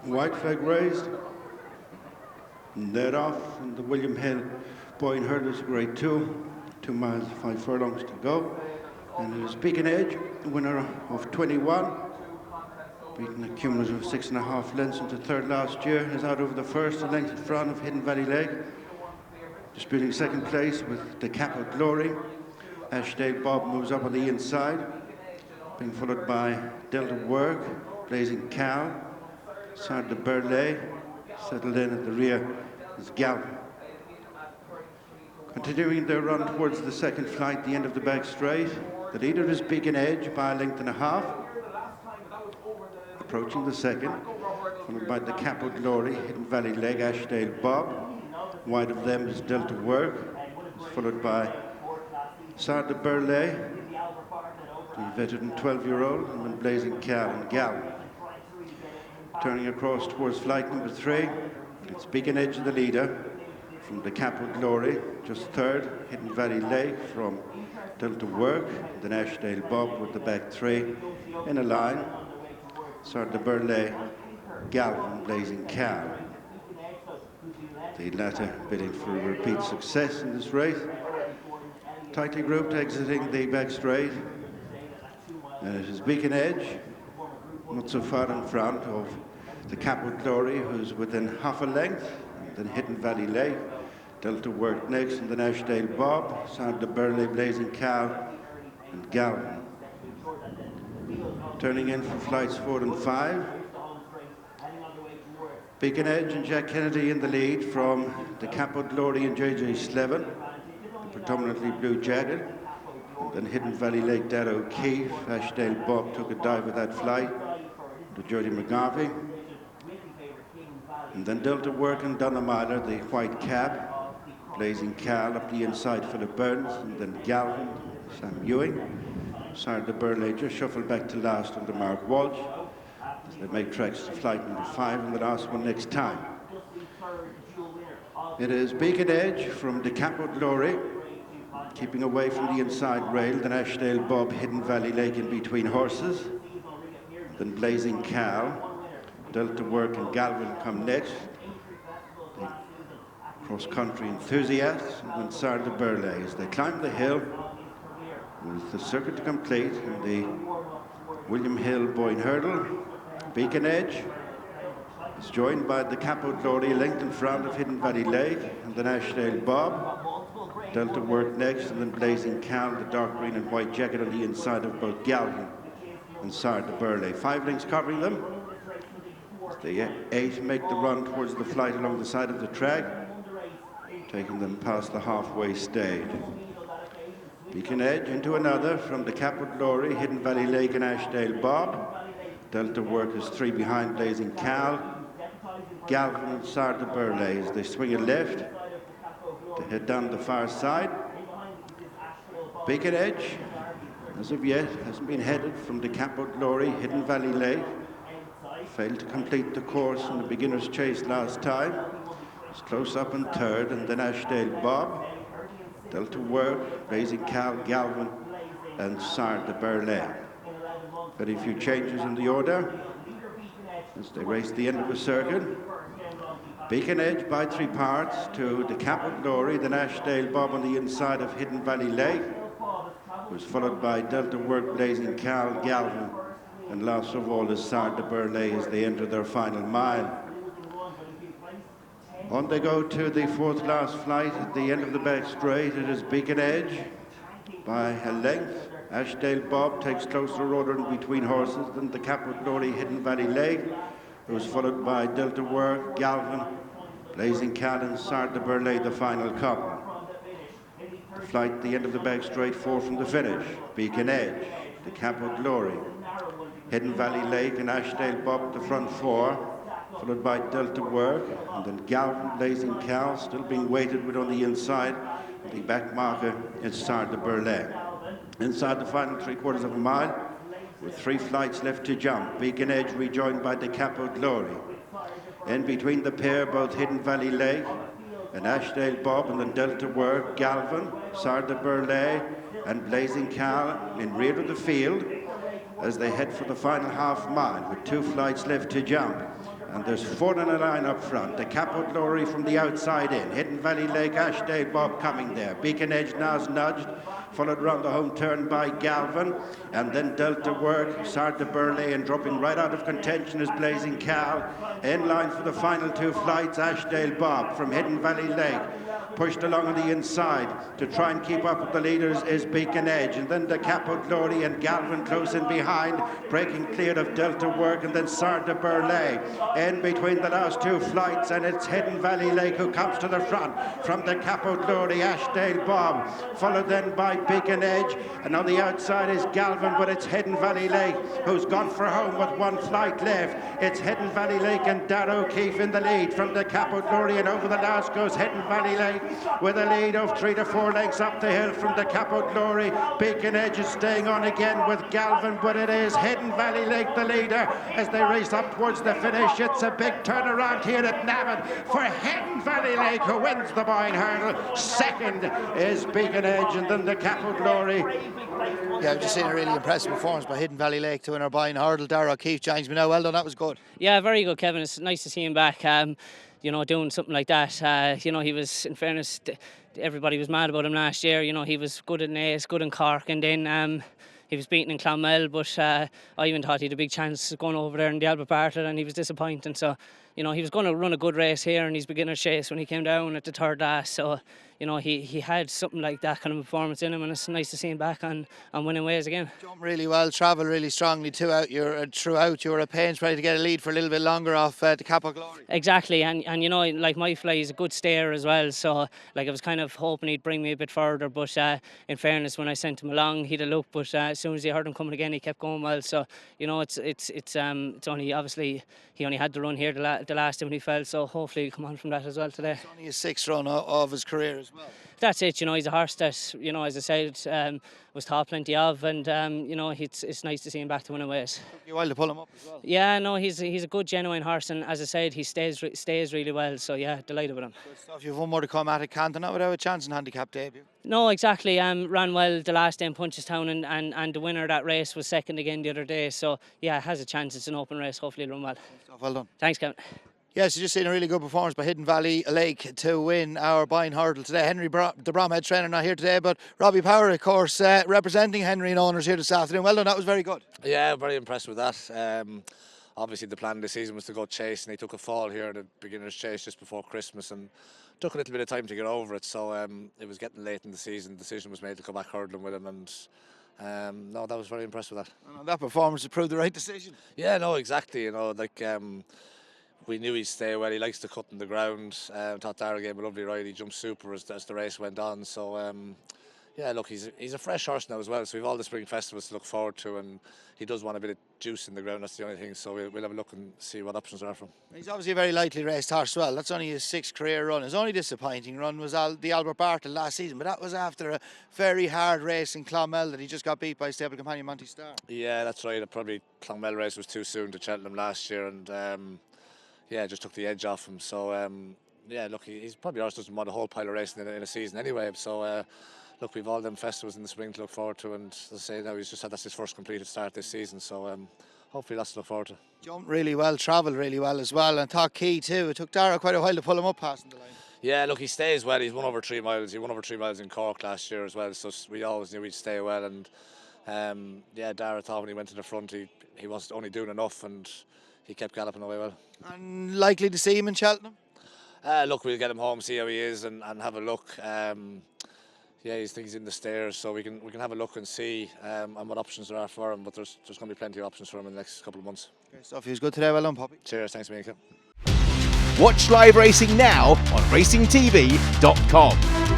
White flag raised. And led off, and the William Hill Boyne Hurdle is grade 2, 2 miles, 5 furlongs to go. And it is Beacon Edge, winner of 21, beaten a cumulative 6.5 lengths into third last year, is out over the first, a length in front of Hiddenvalley Lake. Disputing second place with the Cap of Glory. Ashdale Bob moves up on the inside, being followed by Delta Work, Blazing Cow, Sard de Burley, settled in at the rear is Galvin. Continuing their run towards the second flight, the end of the back straight. The leader is Beacon Edge by a length and a half. Approaching the second, followed by the Cap of Glory, Hiddenvalley Lake, Ashdale Bob. Wide of them is Delta Work, followed by Sard de Burley, the veteran 12-year-old, and then Blazing Cow and Galvin. Turning across towards flight number 3, it's Beacon Edge, the leader, from the Cap of Glory. Just third, Hiddenvalley Lake from Delta Work, then Ashdale Bob with the back 3 in a line. Sard de Burley, Galvin, Blazing Cow. The latter bidding for a repeat success in this race. Tightly grouped, exiting the back straight. And it is Beacon Edge, not so far in front of the Cap of Glory, who's within half a length. Then Hiddenvalley Lake, Delta Work next, and then Ashdale Bob, Sard de Burley, Blazing Cow, and Galvin. Turning in for flights 4 and 5. Beacon Edge and Jack Kennedy in the lead from the Cap of Glory and JJ Slevin, the predominantly blue jacket. And then Hiddenvalley Lake, Darragh O'Keeffe. Ashdale Bob took a dive with that flight to Jody McGarvey. And then Delta Work and Donna Myler, the white cap. Blazing Cow up the inside, Philip Burns. And then Galvin, Sam Ewing. Sard de Burley just shuffled back to last under Mark Walsh, as they make tracks to flight number 5 and the last one next time. It is Beacon Edge from the Cap of Glory, keeping away from the inside rail. Then Ashdale Bob, Hiddenvalley Lake in between horses. Then Blazing Cow, Delta Work and Galvin come next. The cross-country enthusiasts, and then Sard de Burley as they climb the hill with the circuit to complete in the William Hill Boyne Hurdle. Beacon Edge is joined by the Cap of Glory, length in front of Hiddenvalley Lake, and then Ashdale Bob. Delta Work next, and then Blazing Cow, the dark green and white jacket on the inside of both Galvin and Sard de Burley. 5 lengths covering them. The 8 make the run towards the flight along the side of the track, taking them past the halfway stage. Beacon Edge into another from the Cap of Glory, Hiddenvalley Lake and Ashdale Bob. Delta Work is 3 behind Blazing Cow. Galvin and Sard de Burley as they swing it left to head down the far side. Beacon Edge, as of yet, hasn't been headed from the Cap of Glory, Hiddenvalley Lake. Failed to complete the course in the beginner's chase last time. It's close up in third, and then Ashdale Bob, Delta Work, Blazing Cow, Galvin, and Sard de Burley. Very few changes in the order as they race the end of the circuit. Beacon Edge by 3 parts to the Cap of Glory, then Ashdale Bob on the inside of Hiddenvalley Lake, who's followed by Delta Work, Blazing Cow, Galvin, and last of all is Sard de Burley as they enter their final mile. On they go to the 4th last flight at the end of the back straight. It is Beacon Edge by a length. Ashdale Bob takes closer order in between horses than the Cap of Glory, Hiddenvalley Lake, who's followed by Delta Work, Galvin, Blazing Cow, and Sard de Burley, the final couple. The flight at the end of the back straight, 4 from the finish. Beacon Edge, the Cap of Glory, Hiddenvalley Lake and Ashdale Bob at the front 4, followed by Delta Work, and then Galvin, Blazing Cow, still being weighted with on the inside. The back marker is Sard de Burley. Inside the final 3/4 of a mile, with 3 flights left to jump. Beacon Edge rejoined by the Cap of Glory. In between the pair, both Hiddenvalley Lake and Ashdale Bob, and then Delta Work, Galvin, Sard de Burley, and Blazing Cow in rear of the field as they head for the final half mile with 2 flights left to jump. And there's 4 in a line up front. The Caput Lorry from the outside in. Hiddenvalley Lake, Ashdale Bob coming there. Beacon Edge now's nudged. Followed round the home turn by Galvin. And then Delta Work, Sard de Burley, and dropping right out of contention is Blazing Cal. In line for the final 2 flights, Ashdale Bob from Hiddenvalley Lake. Pushed along on the inside to try and keep up with the leaders is Beacon Edge, and then the Caput Lorry and Galvin close in behind, breaking clear of Delta Work, and then Sard de Burley in between the last 2 flights, and it's Hiddenvalley Lake who comes to the front from the Caput Lorry, Ashdale Bob, followed then by Beacon Edge, and on the outside is Galvin, but it's Hiddenvalley Lake who's gone for home with 1 flight left. It's Hiddenvalley Lake and Darragh O'Keeffe in the lead from the Caput Lorry, and over the last goes Hiddenvalley Lake with a lead of 3 to 4 lengths up the hill from the Caput Lorry. Beacon Edge is staying on again with Galvin, but it is Hiddenvalley Lake the leader as they race up towards the finish. It's a big turnaround here at Navan for Hiddenvalley Lake, who wins the Boyne Hurdle. Second is Beacon Edge, and then the Caput Lorry. Yeah, I've just seen a really impressive performance by Hiddenvalley Lake to win our Boyne Hurdle. Darragh O'Keeffe joins me now. Well done, that was good. Yeah, very good, Kevin. It's nice to see him back. You know, doing something like that. You know, he was, in fairness, everybody was mad about him last year. You know, he was good in Naas, good in Cork, and then he was beaten in Clonmel, but I even thought he had a big chance going over there in the Albert Bartlett, and he was disappointing. So, you know, he was going to run a good race here in his beginner's chase when he came down at the 3rd last. So, you know, he had something like that kind of performance in him, and it's nice to see him back on winning ways again. Jumped really well, travelled really strongly throughout. You were at pains trying to get a lead for a little bit longer off the Caput Glory. Exactly, and you know, like my fly is a good stayer as well, so like I was kind of hoping he'd bring me a bit further, but in fairness, when I sent him along, he'd a look, but as soon as he heard him coming again, he kept going well. So, you know, it's only, obviously he only had to run here the last time when he fell, so hopefully he'll come on from that as well today. It's only his 6th run of his career as well. That's it, you know, he's a horse that, you know, as I said, was taught plenty of, and you know, it's nice to see him back to winning ways. Took you a while to pull him up as well. Yeah, no, he's a good, genuine horse, and as I said, he stays really well, so yeah, delighted with him. Good stuff. You've one more to come at Canton, not without a chance in handicap debut. No, exactly. Ran well the last day in Punchestown, and the winner of that race was second again the other day, so yeah, has a chance. It's an open race, hopefully it'll run well. Good stuff. Well done. Thanks, Kevin. Yes, you've just seen a really good performance by Hiddenvalley Lake to win our Boyne Hurdle today. Henry, the Bromhead trainer, not here today, but Robbie Power, of course, representing Henry and owners here this afternoon. Well done, that was very good. Yeah, very impressed with that. Obviously, the plan of the season was to go chase, and he took a fall here in the beginner's chase just before Christmas, and took a little bit of time to get over it. So it was getting late in the season. The decision was made to go back hurdling with him, and no, that was very impressed with that. And that performance proved the right decision. Yeah, no, exactly. You know, like. We knew he'd stay well. He likes to cut in the ground. Thought Darragh gave him a lovely ride. He jumped super as the race went on. So yeah, look, he's a fresh horse now as well. So we've all the spring festivals to look forward to, and he does want a bit of juice in the ground. That's the only thing. So we'll have a look and see what options there are for him. He's obviously a very lightly raced horse as well. That's only his 6th career run. His only disappointing run was the Albert Bartlett last season, but that was after a very hard race in Clonmel that he just got beat by stable companion Monty Star. Yeah, that's right. Probably Clonmel race was too soon to Cheltenham last year, and yeah, just took the edge off him. So yeah, look, he's probably also doesn't want a whole pile of racing in a season anyway. So look, we've all them festivals in the spring to look forward to, and as I say, now that's his first completed start this season. So hopefully lots to look forward to. Jumped really well, travelled really well as well, and thought key too. It took Darragh quite a while to pull him up passing the line. Yeah, look, he stays well. He's won over 3 miles. He won over 3 miles in Cork last year as well. So we always knew he'd stay well, and yeah, Darragh thought when he went to the front, he wasn't only doing enough, and he kept galloping away well. And likely to see him in Cheltenham? Look, we'll get him home, see how he is, and have a look. Yeah, he's in the stairs, so we can have a look and see and what options there are for him. But there's going to be plenty of options for him in the next couple of months. Great stuff. He was good today. Well done, Poppy. Cheers. Thanks, Mika. Watch live racing now on racingtv.com.